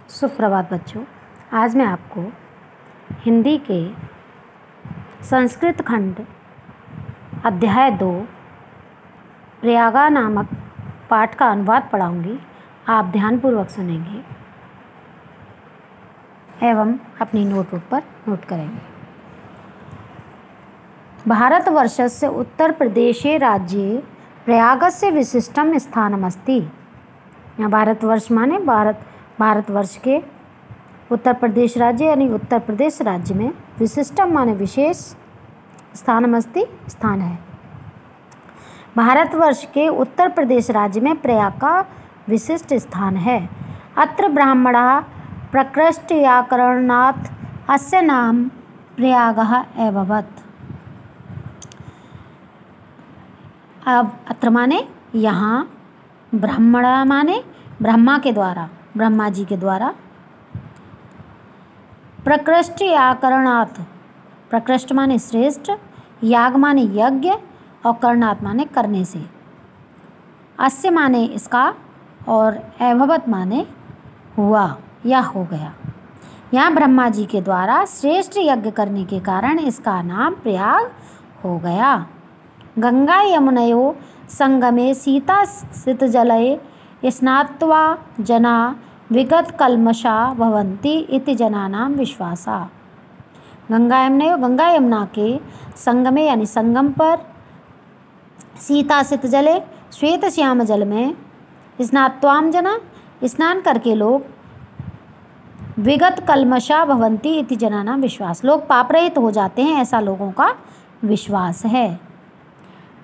सुप्रभात बच्चों। आज मैं आपको हिंदी के संस्कृत खंड अध्याय 2 प्रयागा नामक पाठ का अनुवाद पढ़ाऊंगी। आप ध्यानपूर्वक सुनेंगे एवं अपनी नोटबुक पर नोट करेंगे। भारतवर्षस्य उत्तरप्रदेशे राज्ये प्रयागस्य विशिष्टं स्थानमस्ति। यहाँ भारतवर्ष माने भारतवर्ष के उत्तर प्रदेश राज्य यानी उत्तर प्रदेश राज्य में विशिष्टम माने विशेष स्थानमस्ति स्थान है। भारतवर्ष के उत्तर प्रदेश राज्य में प्रयाग का विशिष्ट स्थान है। अत्र ब्राह्मणः प्रकृष्टव्याकरणात् अस्य नाम प्रयागः अभवत्। अब अत्र माने यहाँ, ब्राह्मण माने ब्रह्मा के द्वारा, ब्रह्मा जी के द्वारा, प्रकृष्ट व्याकरणात्, प्रकृष्ट माने श्रेष्ठ, याग माने यज्ञ और करणात् माने करने से, अस्य माने इसका और अभवत माने हुआ या हो गया। यहाँ ब्रह्मा जी के द्वारा श्रेष्ठ यज्ञ करने के कारण इसका नाम प्रयाग हो गया। गंगा यमुनयोः संगमे सीता सितजले स्नात्वा जना विगतकल्मषा भवन्ति इति जनानां विश्वासा। गंगा यमुना के संगमे यानी संगम पर, सीता सितजले श्वेत श्याम जल में, स्नात्वाम जना स्नान करके लोग, विगत कल्मषा भवन्ति इति जनानां विश्वास, लोग पाप रहित हो जाते हैं, ऐसा लोगों का विश्वास है।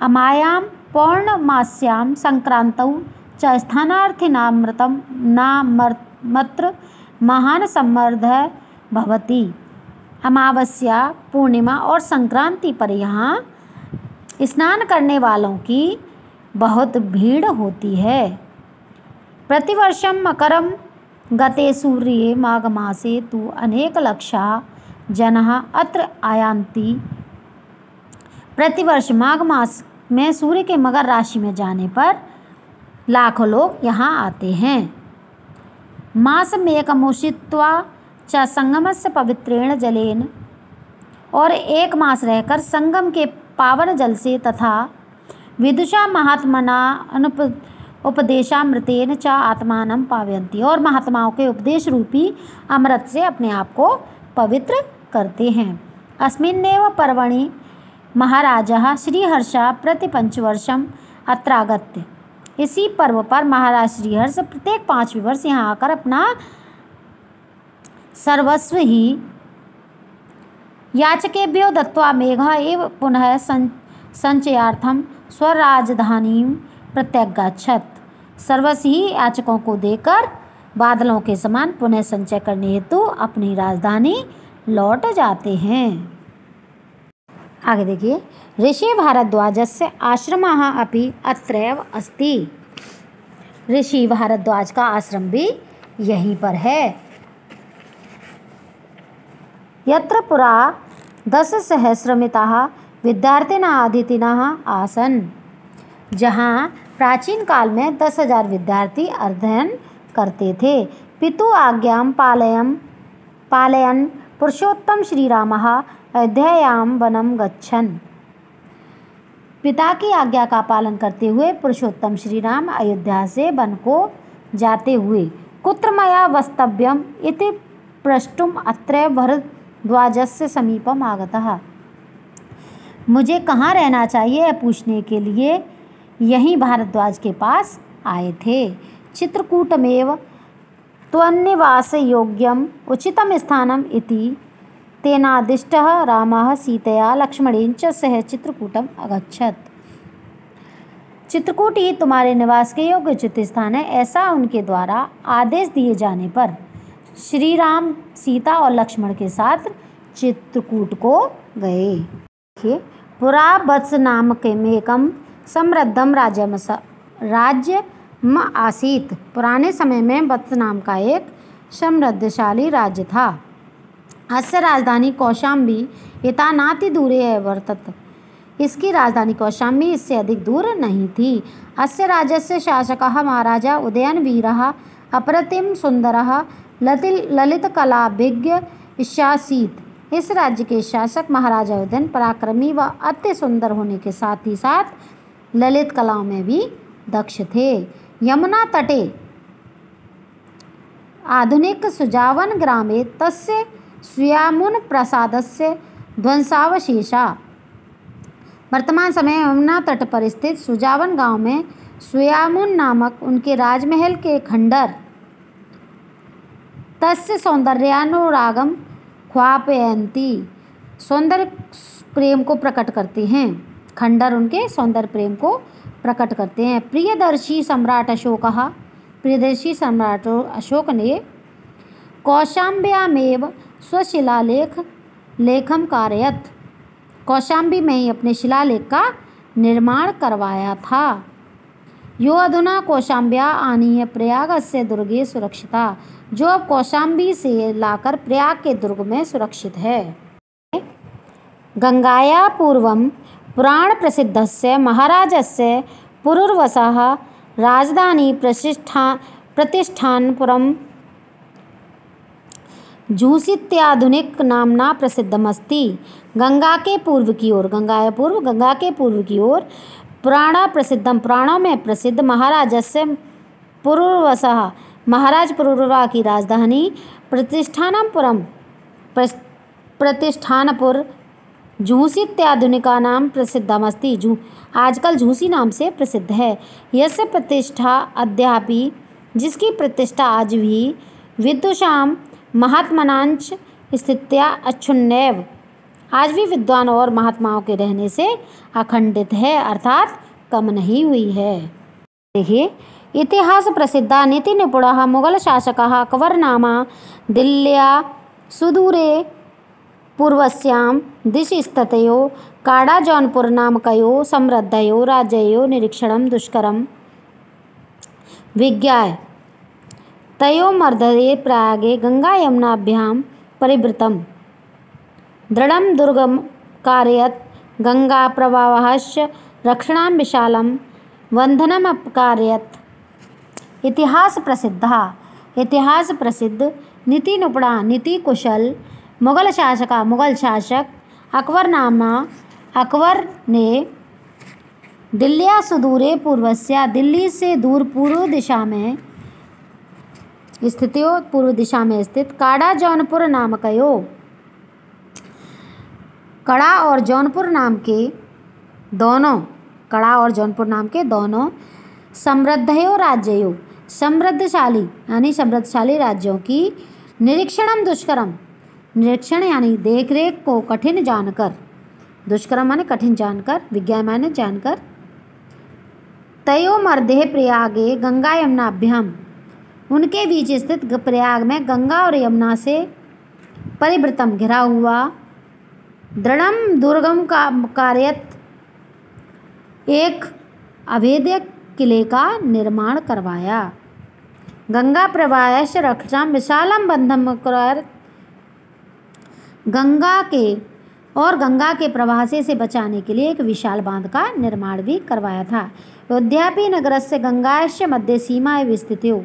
अमायां पौर्णमास्यां संक्रांतौ च स्थानार्थिनामृतं नामत्र महान सम्मर्दः भवति। अमावस्या, पूर्णिमा और संक्रांति पर यहाँ स्नान करने वालों की बहुत भीड़ होती है। प्रतिवर्षं मकरं गते सूर्ये माघ मासे तु अनेक लक्षा जनाः अत्र आयान्ति। प्रतिवर्ष माघ मास में सूर्य के मकर राशि में जाने पर लाखों लोग यहाँ आते हैं। मासमेकमुषित्वा च संगमस्य पवित्रेण जलेन, और एक मास रहकर संगम के पावन जल से तथा विदुषा महात्मना उपदेशामृतेन च आत्मानं पावयन्ति, और महात्माओं के उपदेश रूपी अमृत से अपने आप को पवित्र करते हैं। अस्मिन्नेव पर्वणि महाराजः श्रीहर्षः प्रतिपंचवर्षम् अत्र आगत्य, इसी पर्व पर महाराज श्रीहर्ष प्रत्येक 5वें वर्ष यहाँ आकर अपना सर्वस्व ही याचकेभ्यो दत्त्वा मेघः एव पुनः संचयार्थं स्वराजधानीं प्रत्यगच्छत्, सर्वस्व ही याचकों को देकर बादलों के समान पुनः संचय करने हेतु अपनी राजधानी लौट जाते हैं। आगे देखिए, ऋषि भारद्वाजस्य आश्रमः अपि अत्रैव अस्ति। ऋषि भारद्वाज का आश्रम भी यहीं पर है। यत्र पुरा 10,000 विद्यार्थिनः अतिथिनः आसन्, जहाँ प्राचीन काल में 10,000 विद्यार्थी अध्ययन करते थे। पितु आज्ञां पालयन् पुरुषोत्तम श्रीरामः अयोध्यायां वनं गच्छन्, पिता की आज्ञा का पालन करते हुए पुरुषोत्तम श्री राम अयोध्या से वन को जाते हुए, कुत्र मया वस्तव्यम इति प्रष्टुम अत्र भरद्वाजस्य समीपम आगतः, मुझे कहाँ रहना चाहिए यह पूछने के लिए यहीं भारद्वाज के पास आए थे। चित्रकूटमेव त्वन्निवास योग्यम उचितम स्थानम इति तेनादिष्टः रामः सीतया लक्ष्मणेन च सह चित्रकूटम अगच्छत्। चित्रकूट ही तुम्हारे निवास के योग्य उचित स्थान है, ऐसा उनके द्वारा आदेश दिए जाने पर श्री राम सीता और लक्ष्मण के साथ चित्रकूट को गए। देखिए, पुरा वत्स नामकमेकं समृद्धं राज्यम आसीत्, पुराने समय में वत्स नाम का एक समृद्धशाली राज्य था। अस्य राजधानी कौशाम्बी यथा नाति दूरे वर्तत, इसकी राजधानी कौशाम्बी इससे अधिक दूर नहीं थी। अस्य राज्यस्य शासकः महाराजा उदयनवीरः अप्रतिम सुंदरः ललित कलाभिज्ञ शासित इस राज्य के शासक महाराजा उदयन पराक्रमी व अति सुंदर होने के साथ ही साथ ललित कलाओं में भी दक्ष थे। यमुना तटे आधुनिक सुजावन ग्रामे तस्य सुयामुन प्रासादस्य ध्वंसावशेषा। वर्तमान समय यमुना तट पर स्थित सुजावन गांव में सुयामुन नामक उनके राजमहल के खंडर तस्य सौंदर्यानुरागम ख्वापयंती सौंदर्य प्रेम को प्रकट करते हैं। खंडर उनके सौंदर्य प्रेम को प्रकट करते हैं। प्रियदर्शी सम्राट अशोक ने कौशाम्ब्यामेव स्वशिलालेख लेखम कारयत। कौशाम्बी में ही अपने शिलालेख का निर्माण करवाया था। यो अधुना कौशाम्ब्या आनीय प्रयागस्य दुर्गे सुरक्षिता, जो अब कौशाम्बी से लाकर प्रयाग के दुर्ग में सुरक्षित है। गंगाया पूर्वं पुराण प्रसिद्धस्य महाराजस्य पुरुर्वसः राजधानी प्रतिष्ठानपुरं झूसित्याधुनिक नामना प्रसिद्धमस्ति। गंगा के पूर्व की ओर पुराणों में प्रसिद्ध महाराजस्य पुरुर्वसः महाराज पुरुरवा की राजधानी प्रतिष्ठानपुर झूसित्याधुनिका नाम प्रसिद्धमस्ति आजकल झूसी नाम से प्रसिद्ध है। यस्य प्रतिष्ठा अद्यापि जिसकी प्रतिष्ठा आज भी विदुषाम महात्मनांच स्थित्या अच्छुन्नैव आज भी विद्वान और महात्माओं के रहने से अखंडित है, अर्थात कम नहीं हुई है। देखिए, इतिहास प्रसिद्धा नीति निपुणः मुगल शासकः अकबरनामा दिल्ल्या सुदूरे पूर्वस्यां दिशि स्थितयो काड़ा जौनपुर नामकयो समृद्धयो राज्ययो निरीक्षणं दुष्करं विज्ञाय तयो मर्दये प्रयागे गंगा यमुनाभ्यां परिवृतं दृढ़ं दुर्गम कारयत गंगा प्रवाहस्य रक्षणां विशालं वंधनम अपकारयत। इतिहास प्रसिद्ध नीति निपुणा नीति कुशल मुगल शासक अकबर ने दिल्लिया सुदूरे पूर्वस्या दिल्ली से दूर पूर्व दिशा में स्थित काड़ा जौनपुर नाम के दोनों समृद्धयो राज्यों समृद्धशाली राज्यों की निरीक्षणम दुष्करम निरीक्षण यानी देखरेख को कठिन जानकर, दुष्करम माने कठिन जानकर, विज्ञान माने जानकर, तयो मर्दे प्रयागे गंगा यमुनाभ्याम उनके बीच स्थित प्रयाग में गंगा और यमुना से परिवृतम घिरा हुआ दृढ़म दुर्गम का कार्यत एक अभेद्य किले का निर्माण करवाया। गंगा प्रवाहस्य रक्षां विशालम बंधम कर गंगा के प्रवाह से बचाने के लिए एक विशाल बांध का निर्माण भी करवाया था। अयोध्यापि नगरस्य गंगास्य मध्य सीमा स्थित हो,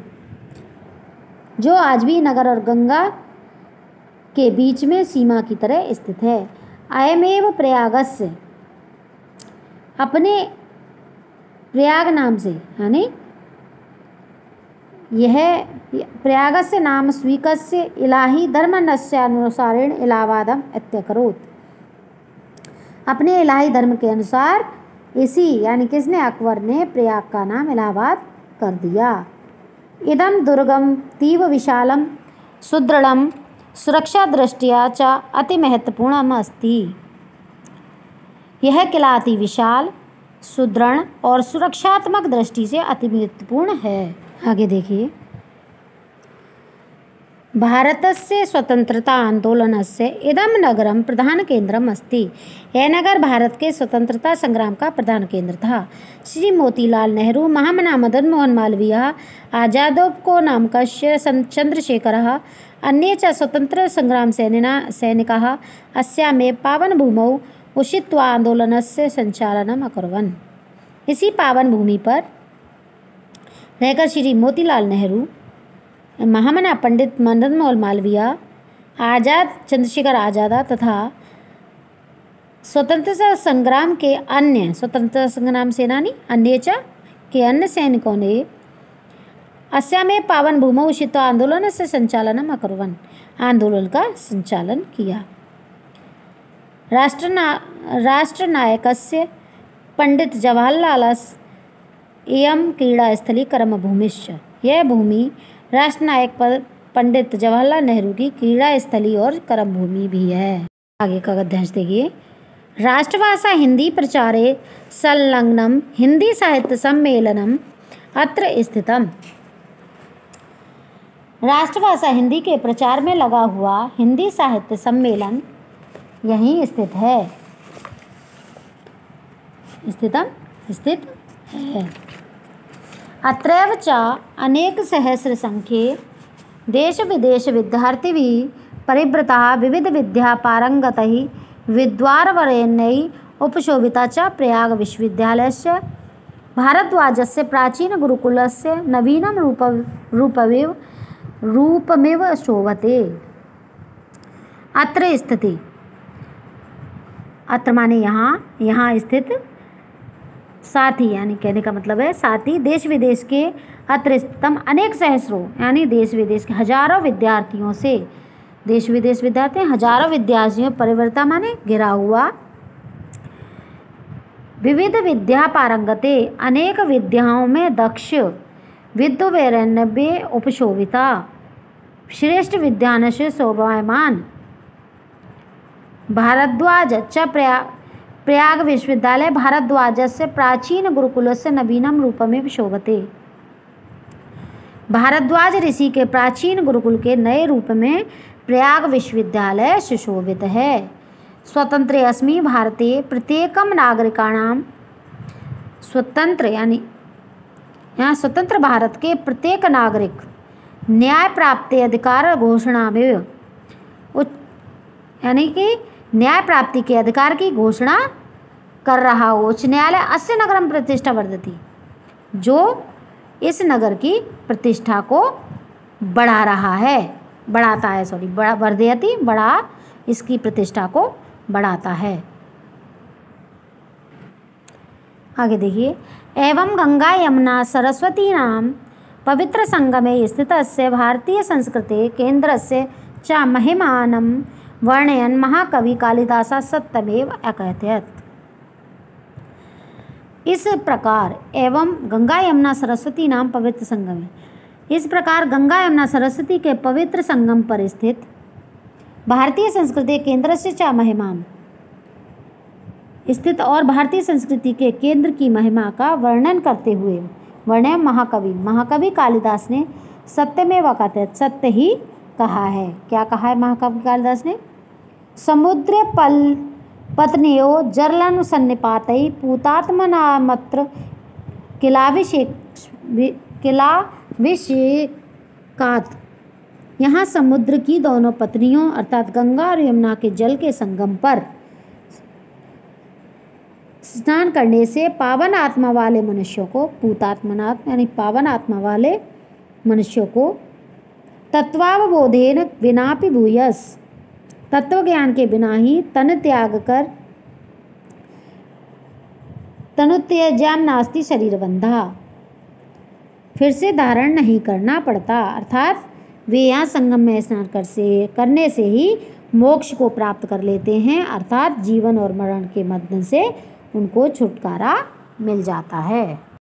जो आज भी नगर और गंगा के बीच में सीमा की तरह स्थित है। अयमेव प्रयागस्य अपने प्रयाग नाम से यानी यह प्रयागस्य नाम स्वीकस्य इलाही धर्मस्य अनुसारेण इलाहाबादम इत्यकरोत् अपने इलाही धर्म के अनुसार इसी यानी किसने अकबर ने प्रयाग का नाम इलाहाबाद कर दिया। इदम दुर्गम तीव विशालम सुदृढ़म सुरक्षा दृष्टिया च अति महत्वपूर्णम अस्ति। यह किला अति विशाल सुदृढ़ और सुरक्षात्मक दृष्टि से अति महत्वपूर्ण है। आगे देखिए, भारतस्य स्वतंत्रता आंदोलनस्य इदम नगरम प्रधान केंद्रम अस्ति। यह नगर भारत के स्वतंत्रता संग्राम का प्रधान केंद्र था। श्री मोतीलाल नेहरू, महामना मदन मोहन मालवीय, आजादों नामकस्य चंद्रशेखरः अन्ये च स्वतंत्र संग्राम सैनिकाः अस्यामेव पावन भूमौ उषित्वा आंदोलनस्य संचालनम् अकुर्वन्। इसी पावन भूमि पर रहकर श्री मोतीलाल नेहरू महामना पंडित मदन मोहन मालवीय, आज़ाद चंद्रशेखर आज़ाद तथा स्वतंत्रता संग्राम के अन्य स्वतंत्रता संग्राम सेनानी के अन्य सैनिकों ने अस्यामे पावन भूमौ उषित्वा आंदोलनस्य संचालनम् अकुर्वन्, आंदोलन का संचालन किया। राष्ट्रनायकस्य पंडित जवाहरलालस्य इयं क्रीडास्थली कर्मभूमिश्च, यह भूमि राष्ट्रनायक पंडित जवाहरलाल नेहरू की क्रीड़ा स्थली और कर्मभूमि भी है। आगे का गद्यांश देखिए। राष्ट्रभाषा हिंदी प्रचारे संलग्नम हिंदी साहित्य सम्मेलनम अत्र स्थितम। राष्ट्रभाषा हिंदी के प्रचार में लगा हुआ हिंदी साहित्य सम्मेलन यहीं स्थित है। स्थित है। अत्रैव च अनेक सहस्र संख्ये देश विदेश विद्यार्थिभिः परिवृताः विविध विद्या पारंगतैः विद्वांसवरेण्यैः उपशोभिता च प्रयाग विश्वविद्यालयस्य भारद्वाजस्य प्राचीन गुरुकुलस्य नवीनं रूपमिव शोभते। अत्र स्थिति, अत्र माने यहाँ स्थित, साथ ही यानी कहने का मतलब है साथ ही देश विदेश के अत्र स्थितम अनेक सहस्रों यानी देश विदेश के हजारों विद्यार्थियों से, देश विदेश विद्यार्थी हजारों विद्यार्थियों परिवर्ता माने घिरा हुआ, विविध विद्या पारंगते अनेक विद्याओं में दक्ष, विद्वैरण्य उपशोभिता श्रेष्ठ विद्यान से शोभायमान भारद्वाज च प्रयाग विश्वविद्यालय भारद्वाजस्य प्राचीन गुरुकुलस्य नवीनम रूपमेव शोभते। भारद्वाज ऋषि के प्राचीन गुरुकुल के नए रूप में प्रयाग विश्वविद्यालय सुशोभित है। स्वतंत्र अस्मि भारते प्रत्येकम नागरिकाणाम, स्वतंत्र यानी यहाँ स्वतंत्र भारत के प्रत्येक नागरिक न्याय प्राप्ति अधिकार घोषणा में यानी कि न्याय प्राप्ति के अधिकार की घोषणा कर रहा हो। उच्च न्यायालय अस्य नगरम प्रतिष्ठा वर्धति, जो इस नगर की प्रतिष्ठा को बढ़ा रहा है, बढ़ाता है, वर्धयति बढ़ा, इसकी प्रतिष्ठा को बढ़ाता है। आगे देखिए। एवं गंगा यमुना सरस्वती नाम पवित्र संगमे स्थितस्य भारतीय संस्कृते केंद्रस्य च महिमानं वर्णयन् महाकवि कालिदासः सत्यमेव अकथयत्। इस प्रकार एवं गंगा यमुना सरस्वती नाम पवित्र संगम है, इस प्रकार गंगा यमुना सरस्वती के पवित्र संगम पर स्थित भारतीय संस्कृति केंद्र से च महिमा स्थित और भारतीय संस्कृति के केंद्र की महिमा का वर्णन करते हुए वर्णन महाकवि कालिदास ने सत्यमेव कथयत्, सत्य ही कहा है। क्या कहा है महाकवि कालिदास ने? समुद्र पत्नियो जरलन सन्निपातै पूतात्मनामत्र किलाभिषेकात्। यहाँ समुद्र की दोनों पत्नियों अर्थात गंगा और यमुना के जल के संगम पर स्नान करने से पावन आत्मा वाले मनुष्यों को, पूतात्मनात् यानी पावन आत्मा वाले मनुष्यों को तत्वावबोधेन विनापि भूयस, तत्व ज्ञान के बिना ही तन त्याग कर तनुत्यज्याम नास्ति शरीर बंधा, फिर से धारण नहीं करना पड़ता। अर्थात वे यहाँ संगम में स्नान करने से ही मोक्ष को प्राप्त कर लेते हैं, अर्थात जीवन और मरण के बंधन से उनको छुटकारा मिल जाता है।